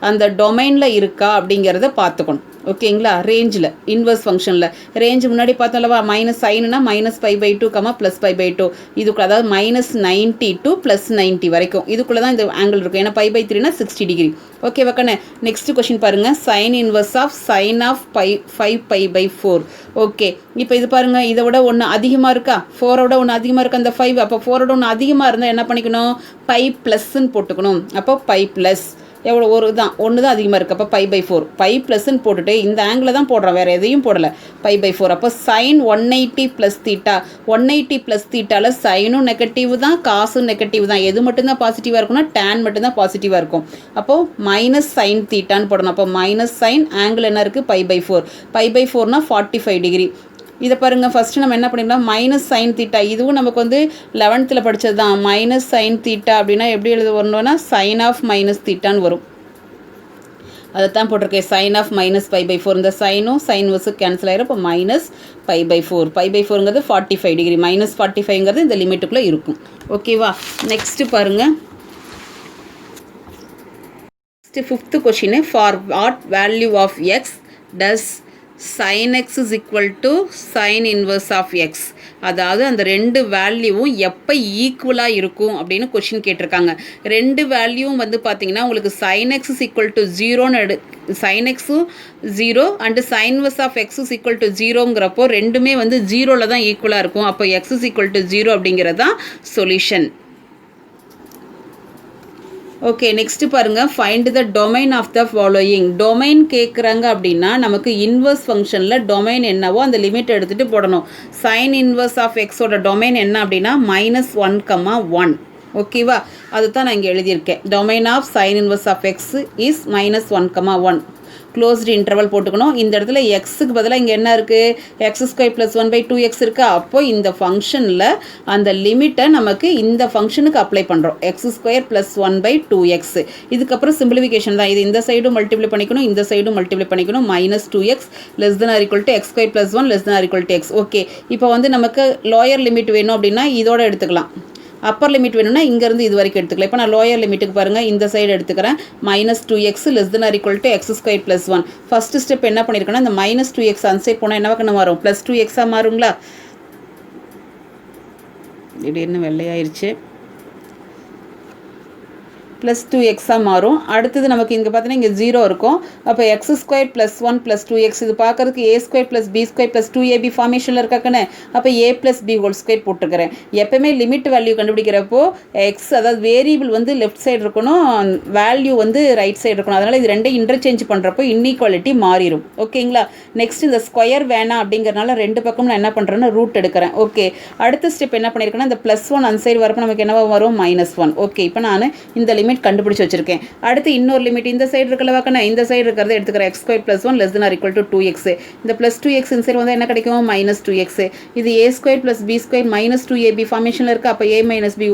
A: அந்த டொமைனில் இருக்கா அப்படிங்கிறத பார்த்துக்கணும். ஓகேங்களா, ரேஞ்சில் இன்வர்ஸ் ஃபங்க்ஷனில் ரேஞ்சு முன்னாடி பார்த்தோம்லவா, மைனஸ் சைனுனா -π/2, +π/2, இதுக்குள்ள அதாவது -90 to +90 வரைக்கும் இதுக்குள்ளே தான் இந்த ஆங்கிள் இருக்கும். ஏன்னா π/3னா 60 டிகிரி. ஓகே வைக்கண்ணே, நெக்ஸ்ட் கொஷின் பாருங்கள், sine inverse of sin of 5π/4. Okay, இப்போ இது பாருங்கள், இதை விட ஒன்று அதிகமாக இருக்கா, 4ஓட ஒன்று அதிகமாக இருக்கா அந்த 5. அப்போ 4ஓட ஒன்று அதிகமாக இருந்தால் என்ன பண்ணிக்கணும், π+ன்னு போட்டுக்கணும். அப்போ π+, எவ்வளோ ஒரு தான், ஒன்று தான் அதிகமாக இருக்குது. அப்போ π/4, π+ன்னு போட்டுட்டு இந்த ஆங்கிளில் தான் போடுறோம், வேறு எதையும் போடலை, π/4. அப்போ sin 180 + θ, 180 + θவில் சைனும் நெகட்டிவ் தான், காசும் நெகட்டிவ் தான். எது மட்டும்தான் பாசிட்டிவாக இருக்குன்னா டேன் மட்டும்தான் பாசிட்டிவாக இருக்கும். அப்போது -sin θன்னு போடணும். அப்போ -sin ஆங்கிள் என்ன இருக்குது, π/4. π/4னா 45 டிகிரி. இதை பாருங்கள், ஃபஸ்ட்டு நம்ம என்ன பண்ணிடலாம், -sin θ, இதுவும் நமக்கு வந்து 11th படித்தது தான். -sin θ அப்படின்னா எப்படி எழுத வரணும்னா sin ஆஃப் -θன்னு வரும், அதை தான் போட்டிருக்கேன், sin ஆஃப் -π/4. இந்த சைனும் சைன் வர்ஸும் கேன்சல் ஆகிடும். இப்போ -π/4, π/4ங்கிறது 45 டிகிரி, -45ங்கிறது இந்த லிமிட்டுக்குள்ளே இருக்கும். ஓகேவா, நெக்ஸ்ட்டு பாருங்கள், next 5th question, for what value of x does sin x is equal to sin inverse of x. அதாவது அந்த ரெண்டு வேல்யூவும் எப்போ ஈக்குவலாக இருக்கும் அப்படின்னு கொஷின் கேட்டிருக்காங்க. ரெண்டு வேல்யூவும் வந்து பார்த்தீங்கன்னா உங்களுக்கு sin x is equal to 0ன்னு sin xும் 0 and sin inverse of x is equal to 0ங்கிறப்போ ரெண்டுமே வந்து 0ல் தான் ஈக்குவலாக இருக்கும். அப்போ x is equal to 0 அப்படிங்கிறது தான் சொல்யூஷன். ஓகே, நெக்ஸ்ட் பாருங்க, find the domain of the following. Domain கேட்குறாங்க அப்படின்னா நமக்கு இன்வர்ஸ் ஃபங்க்ஷனில் டொமைன் என்னவோ அந்த லிமிட் எடுத்துகிட்டு போடணும். சைன் இன்வர்ஸ் ஆஃப் எக்ஸோட டொமைன் என்ன அப்படின்னா -1,1. ஓகேவா, அதுதான் நான் இங்கே எழுதியிருக்கேன். Domain of sine inverse of x is -1,1. Closed interval போட்டுக்கணும். இந்த இடத்துல எக்ஸுக்கு பதிலாக இங்கே என்ன இருக்குது, x² + 1/2x இருக்கா. அப்போ இந்த ஃபங்க்ஷனில் அந்த லிமிட்டை நமக்கு இந்த ஃபங்க்ஷனுக்கு அப்ளை பண்ணுறோம். x² + 1/2x. இதுக்கப்புறம் சிம்பிளிஃபிகேஷன் தான். இது இந்த சைடும் மல்டிப்ளை பண்ணிக்கணும், இந்த சைடும் மல்டிப்ளை பண்ணிக்கணும். -2x <= x² + 1 <= x. ஓகே, இப்போ வந்து நமக்கு லோயர் லிமிட் வேணும் அப்படின்னா இதோட எடுத்துக்கலாம். அப்பர் லிமிட் வேணும்னா இங்கேருந்து இது வரைக்கும் எடுத்துக்கலாம். இப்போ நான் லோயர் லிமிட்டுக்கு பாருங்கள், இந்த சைடு எடுத்துக்கிறேன். -2x <= x² + 1. ஃபஸ்ட்டு ஸ்டெப் என்ன பண்ணியிருக்கேன்னா, இந்த -2x அன்சைட் போனால் என்ன பக்கம் மாறும், +2x மாறுங்களா. இது என்ன வெள்ளையாயிருச்சு, +2x மாறும். அடுத்தது நமக்கு இங்கே பார்த்தீங்கன்னா இங்கே 0 இருக்கும். அப்போ x² + 1 + 2x. இது பார்க்கறதுக்கு a² + b² + 2ab ஃபார்மேஷனில் இருக்காக்கன்னு. அப்போ a + b² போட்டுக்கிறேன். எப்பவுமே லிமிட் வேல்யூ கண்டுபிடிக்கிறப்போ x, அதாவது வேரியபிள் வந்து லெஃப்ட் சைடு இருக்கணும், வேல்யூ வந்து ரைட் சைடு இருக்கணும். அதனால் இது ரெண்டையும் இன்டர்சேஞ்ச் பண்ணுறப்போ இன்இக்வாலிட்டி மாறிடும். ஓகேங்களா. நெக்ஸ்ட் இந்த ஸ்கொயர் வேணாம் அப்படிங்கிறனால ரெண்டு பக்கம் நான் என்ன பண்ணுறேன்னா ரூட் எடுக்கிறேன். ஓகே, அடுத்த ஸ்டெப் என்ன பண்ணியிருக்கேன்னா, இந்த +1 அன்சைடு வரப்போ நமக்கு என்னவா வரும், -1. ஓகே, இப்போ நான் இந்த லிமிட் கண்டுபிடிச்சு வச்சிருக்கேன். அடுத்து இன்னொரு லிமிட் இந்த சைடு இருக்கல வாக்கணும், இந்த சைடு இருக்கிறத எடுத்துக்கிறேன். x² + 1 <= 2x. இந்த +2x இந்த சைடு வந்து என்ன கிடைக்கும், -2x. இது a² + b² -2ab ஃபார்மேஷனில் இருக்குது. அப்போ a - b²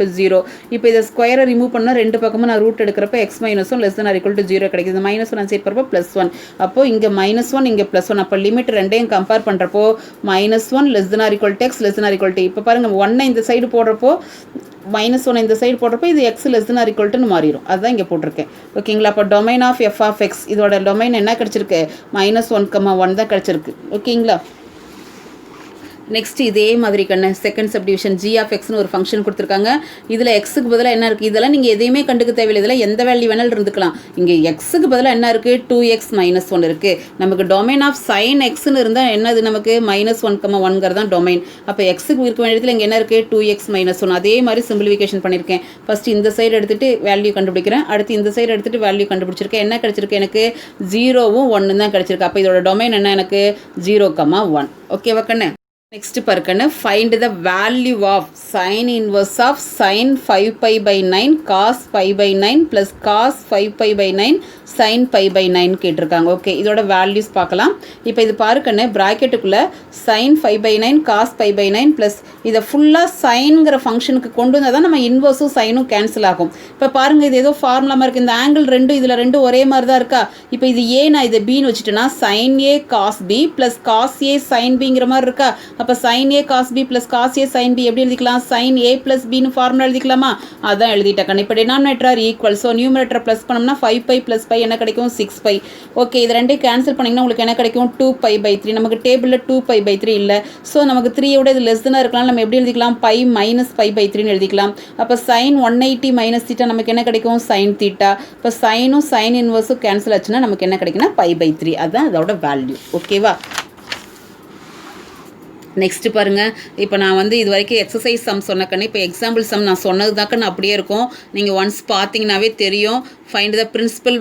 A: <= 0. இப்போ இதை ஸ்கொயரை ரிமூவ் பண்ணால் ரெண்டு பக்கமும் நான் ரூட் எடுக்கிறப்ப x - 1 <= 0 கிடைக்குது. -1 சைட் போகிறப்போ +1. அப்போது இங்கே -1 இங்கே +1. அப்போ லிமிட் ரெண்டையும் கம்பேர் பண்ணுறப்போ -1 <= x <= இப்போ பாருங்கள், 1 இந்த சைடு போடுறப்போ -1 இந்த சைடு போடுறப்போ இது x <= மாறிடும். அதுதான் இங்கே போட்டிருக்கேன். ஓகேங்களா. அப்போ டொமைன் ஆஃப் f(x) இதோட டொமைன் என்ன கிடச்சிருக்கு, -1,1 தான் கிடச்சிருக்கு. ஓகேங்களா. நெக்ஸ்ட் இதே மாதிரி கண்ணு செகண்ட் சப்டிவிஷன் g(x)ன்னு ஒரு ஃபங்க்ஷன் கொடுத்துருக்காங்க. இதில் எக்ஸுக்கு பதிலாக என்ன இருக்குது, இதெல்லாம் நீங்கள் எதையுமே கண்டுக்க தேவையில்லை. இதில் எந்த வேல்யூ வேணாலும் இருந்துக்கலாம். இங்கே எக்ஸுக்கு பதிலாக என்ன இருக்குது, 2x - 1 இருக்குது. நமக்கு டொமைன் ஆஃப் சைன் எக்ஸ்ன்னு இருந்தால் என்னது, நமக்கு -1,1 தான் டொமைன். அப்போ எக்ஸுக்கு இருக்க வேண்டியதில் இங்கே என்ன இருக்குது, 2x - 1. அதே மாதிரி சிம்பிளிஃபிகேஷன் பண்ணியிருக்கேன். ஃபஸ்ட்டு இந்த சைடு எடுத்துகிட்டு வேல்யூ கண்டுபிடிக்கிறேன். அடுத்து இந்த சைடு எடுத்துகிட்டு வேல்யூ கண்டுபிடிச்சிருக்கேன். என்ன கிடச்சிருக்கு, எனக்கு 0வும் 1 தான் கிடச்சிருக்கு. அப்போ இதோட டொமைன் என்ன, எனக்கு 0,1. ஓகேவா கண்ணு. நெக்ஸ்ட் பாருக்கண்ணு, find the value of sine inverse of sin 5π/9 cos π/9 + cos 5π/9 sin π/9 கேட்டிருக்காங்க. ஓகே, இதோட வேல்யூஸ் பார்க்கலாம். இப்போ இது பாருக்கண்ணு, ப்ராக்கெட்டுக்குள்ளே sin 5/9 cos π/9 ப்ளஸ் இதை ஃபுல்லாக சைனுங்கிற ஃபங்க்ஷனுக்கு கொண்டு வந்தால் தான் நம்ம இன்வர்ஸும் சைனும் கேன்சல் ஆகும். இப்போ பாருங்கள், இது ஏதோ ஃபார்முலா மாதிரி இருக்குது. இந்த ஆங்கிள் ரெண்டும் இதில் ரெண்டும் ஒரே மாதிரி தான் இருக்கா. இப்போ இது ஏ, நான் இதை பின்னு வச்சுட்டேன்னா sin a cos b + cos a sin bங்கிற மாதிரி இருக்கா. அப்போ sin a cos b + cos a sin b எப்படி எழுதிக்கலாம், sin a + bன்னு ஃபார்முலா எழுதிக்கலாமா. அதான் எழுதிட்டேன். இப்போ denominator equal, so numerator plus பண்ணோம்னா 5π + π என்ன கிடைக்கும், 6π. ஓகே, இது ரெண்டையும் கேன்சல் பண்ணிங்கன்னா உங்களுக்கு என்ன கிடைக்கும், 2π/3. நமக்கு டேபிளில் 2π/3 இல்லை. ஸோ நமக்கு 3யோட இது லெஸ்ஸாக இருக்கலாம். நம்ம எப்படி எழுதிக்கலாம், π - π/3ன்னு எழுதிக்கலாம். அப்போ sin 180 - θ நமக்கு என்ன கிடைக்கும், sin θ. இப்போ சைனும் சைன் இன்வர்ஸும் கேன்சல் ஆச்சுன்னா நமக்கு என்ன கிடைக்குன்னா π/3. அதுதான் அதோட வேல்யூ. ஓகேவா. நெக்ஸ்ட்டு பாருங்கள், இப்போ நான் வந்து இது வரைக்கும் எக்ஸசைஸ் சம் சொன்னக்கண்ணே, இப்போ எக்ஸாம்பிள் சம் நான் சொன்னது தாக்கன்னு அப்படியே இருக்கும். நீங்கள் ஒன்ஸ் பார்த்தீங்கன்னாவே தெரியும். Find the principal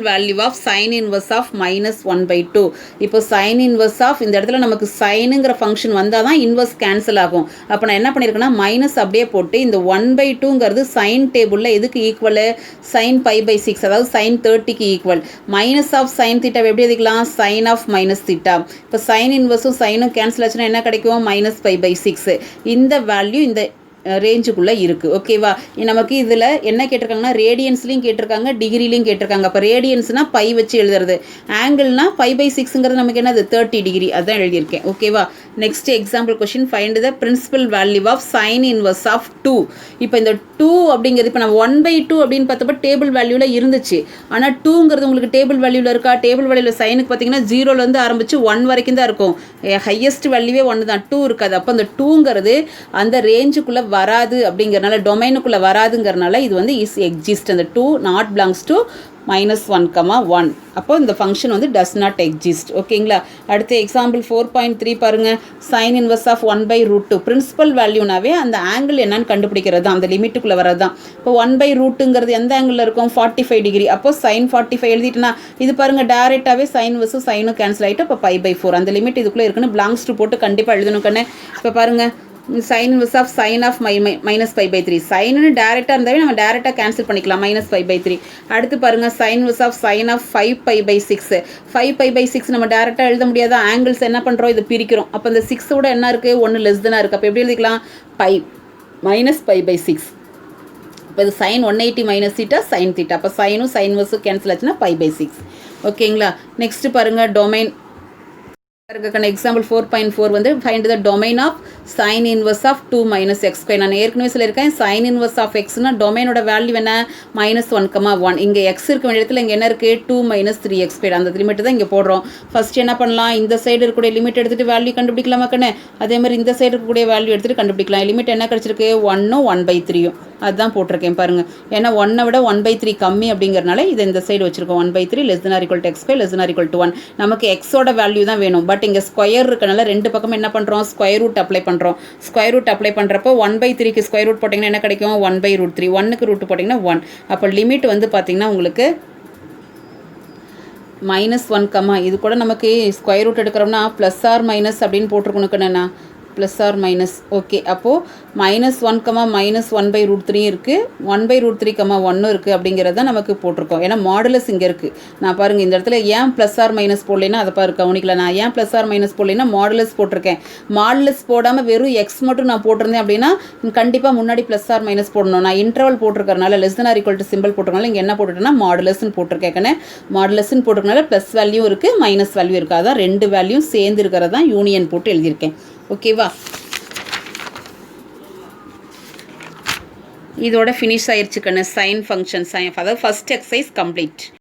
A: value of sine inverse of -1/2. இப்போ சைன் இன்வர்ஸ் ஆஃப் இந்த இடத்துல நமக்கு சைனுங்கிற ஃபங்க்ஷன் வந்தால் தான் இன்வர்ஸ் கேன்சல் ஆகும். அப்போ நான் என்ன பண்ணியிருக்கேன்னா மைனஸ் அப்படியே போட்டு இந்த 1/2ங்கிறது சைன் டேபிளில் எதுக்கு ஈக்குவல், sin π/6, அதாவது sin 30க்கு ஈக்குவல். மைனஸ் ஆஃப் சைன் தீட்டாவை எப்படி எழுதிக்கலாம், சைன் ஆஃப் மைனஸ் தீட்டா. இப்போ சைன் இன்வர்ஸும் சைனும் கேன்சல் ஆச்சுன்னா என்ன கிடைக்கும், -π/6. இந்த வேல்யூ இந்த ரேஞ்சுக்குள்ளே இருக்குது. ஓகேவா? நமக்கு இதில் என்ன கேட்டிருக்காங்கன்னா ரேடியன்ஸ்லையும் கேட்டிருக்காங்க, டிகிரிலையும் கேட்டிருக்காங்க. அப்போ ரேடியன்ஸ்னால் பை வச்சு எழுதுறது, ஆங்கிள்னா 5/6ங்கிறது நமக்கு என்னது 30 டிகிரி, அதுதான் எழுதியிருக்கேன். ஓகேவா? Next example question, find the principal value of sine inverse of 2. இப்போ இந்த 2 அப்படிங்கிறது இப்போ நம்ம 1/2 அப்படின்னு பார்த்தப்போ டேபிள் வேல்யூவில் இருந்துச்சு. ஆனால் 2ங்கிறது உங்களுக்கு டேபிள் வேல்யூவில் இருக்கா? டேபிள் வேல்யூவில் சைனுக்கு பார்த்தீங்கன்னா 0லேருந்து ஆரம்பித்து 1 வரைக்கும் தான் இருக்கும். ஹையஸ்ட் வேல்யூவே 1 தான், 2 இருக்காது. அப்போ அந்த 2ங்கிறது அந்த ரேஞ்சுக்குள்ளே வராது அப்படிங்கிறனால, டொமைனுக்குள்ளே வராதுங்கிறனால இது வந்து இஸ் எக்ஸிஸ்ட். அந்த 2 நாட் பிலாங்ஸ் டு -1, அப்போ இந்த ஃபங்க்ஷன் வந்து டஸ் நாட் எக்ஸிஸ்ட். ஓகேங்களா? அடுத்து எக்ஸாம்பிள் 4.3 பாருங்கள். Sine inverse of 1/√2. பிரின்சிபல் வேல்யூனாவே அந்த ஆங்கிள் என்னன்னு கண்டுபிடிக்கிறது தான், அந்த லிமிட்டுக்குள்ளே வர்றது தான். இப்போ 1/√2ங்கிறது எந்த ஆங்கிளில் இருக்கும்? 45 டிகிரி. அப்போ சைன் 45 எழுதிட்டுனா இது பாருங்கள் டேரெக்டாகவே சைன் வர்ஸும் சைனும் கேன்சல் ஆகிட்டு அப்போ π/4 அந்த லிமிட் இதுக்குள்ளே இருக்குன்னு பிலாங்ஸ் டு போட்டு கண்டிப்பாக எழுதணும் கண்ணு. இப்போ பாருங்கள் sine inverse of sine of -π/3. சைனுன்னு டேரெக்டாக இருந்தாவே நம்ம டேரெக்டாக கேன்சல் பண்ணிக்கலாம், -π/3. அடுத்து பாருங்கள் sine inverse of sine of 5π/6. 5π/6 நம்ம டேரெக்டாக எழுத முடியாத, ஆங்கிள்ஸ் என்ன பண்ணுறோம், இது பிரிக்கிறோம். அப்போ இந்த 6ஓட என்ன இருக்குது? 1 லெஸ் தானே இருக்குது. அப்போ எப்படி எழுதிக்கலாம்? -π/6. இப்போ இது sine 180 minus theta sine theta. அப்போ சைனும் சைன் வர்ஸும் கேன்சல் ஆச்சுன்னா π/6. ஓகேங்களா? நெக்ஸ்ட்டு பாருங்கள் டொமைன் எக்ஸாம்பிள் 4.4 வந்து find the domain of sine inverse of 2 - x². நான் ஏற்கனவே சொல்லியிருக்கேன் சைன் இன்வர்ஸ் ஆஃப் எக்ஸ்னா டொமைனோட வேல்யூ என்ன? -1, இங்கே எக்ஸ் இருக்க வேண்டிய இடத்துல இங்கே என்ன இருக்குது? 2 - 3x². அந்த லிமிட் தான் இங்கே போடுறோம். ஃபர்ஸ்ட் என்ன பண்ணலாம்? இந்த சைடு இருக்கக்கூடிய லிமிட் எடுத்துகிட்டு வேல்யூ கண்டுபிடிக்கலாமா கண்ணு? அதே மாதிரி இந்த சைடு இருக்கக்கூடிய வேல்யூ எடுத்துகிட்டு கண்டுபிடிக்கலாம். லிமிட் என்ன கிடச்சிருக்கு? 1ம் 1/3. அதுதான் போட்டிருக்கேன் பாருங்கள். ஏன்னா 1ஐ விட 1/3 கம்மி அப்படிங்கிறனால இதை இந்த சைடு வச்சுருக்கோம். 1/3 <= x², <= 1. நமக்கு எக்ஸோட வேல்யூ தான் வேணும். பட் இங்கே ஸ்கொயர் இருக்கனால ரெண்டு பக்கமும் என்ன பண்ணுறோம்? ஸ்கொயர் ரூட் அப்ளை பண்ணுறோம். ஸ்கொயர் ரூட் அப்ளை பண்ணுறப்போ 1/3க்கு ஸ்கொயர் ரூட் போட்டிங்கன்னா என்ன கிடைக்கும்? 1/√3. 1க்கு ரூட் போட்டிங்கன்னா 1. அப்போ லிமிட் வந்து பார்த்திங்கன்னா உங்களுக்கு -1, இது கூட நமக்கு ஸ்கொயர் ரூட் எடுக்கிறோம்னா ப்ளஸ் ஆர் மைனஸ் அப்படின்னு போட்டிருக்கணுக்குண்ணா, ப்ளஸ் ஆர் மைனஸ். ஓகே, அப்போது -1, -1/√3 இருக்குது, 1/√3, 1 இருக்குது அப்படிங்கிறது தான் நமக்கு போட்டிருக்கோம். ஏன்னா மாடுலஸ் இங்கே இருக்குது. நான் பாருங்கள் இந்த இடத்துல ஏன் ப்ளஸ் ஆர் மைனஸ் போடலைன்னா அதை பாரு கவனிக்கல. நான் ஏன் ப்ளஸ் ஆர் மைனஸ் போடலைன்னா மாடுலஸ் போட்டிருக்கேன். மாடுலஸ் போடாமல் வெறும் எக்ஸ் மட்டும் நான் போட்டிருந்தேன் அப்படின்னா கண்டிப்பாக முன்னாடி ப்ளஸ் ஆர் மைனஸ் போடணும். நான் இன்டர்வல் போட்டிருக்கறனால <= சிம்பிள் போட்டிருக்கனால இங்கே என்ன போட்டுட்டேன்னா மாடுலஸ்ன்னு போட்டிருக்கேன். மாடுலஸ்ன்னு போட்டிருக்கனால ப்ளஸ் வேல்யூ இருக்குது, மைனஸ் வேல்யூ இருக்குது. அதான் ரெண்டு வேல்யூ சேர்ந்து இருக்கிறது தான் யூனியன் போட்டு எழுதியிருக்கேன். ஓகேவா? இதோட ஃபினிஷ் ஆயிடுச்சு கண்ணு சைன் ஃபங்க்ஷன். அதாவது ஃபர்ஸ்ட் எக்ஸசைஸ் கம்ப்ளீட்.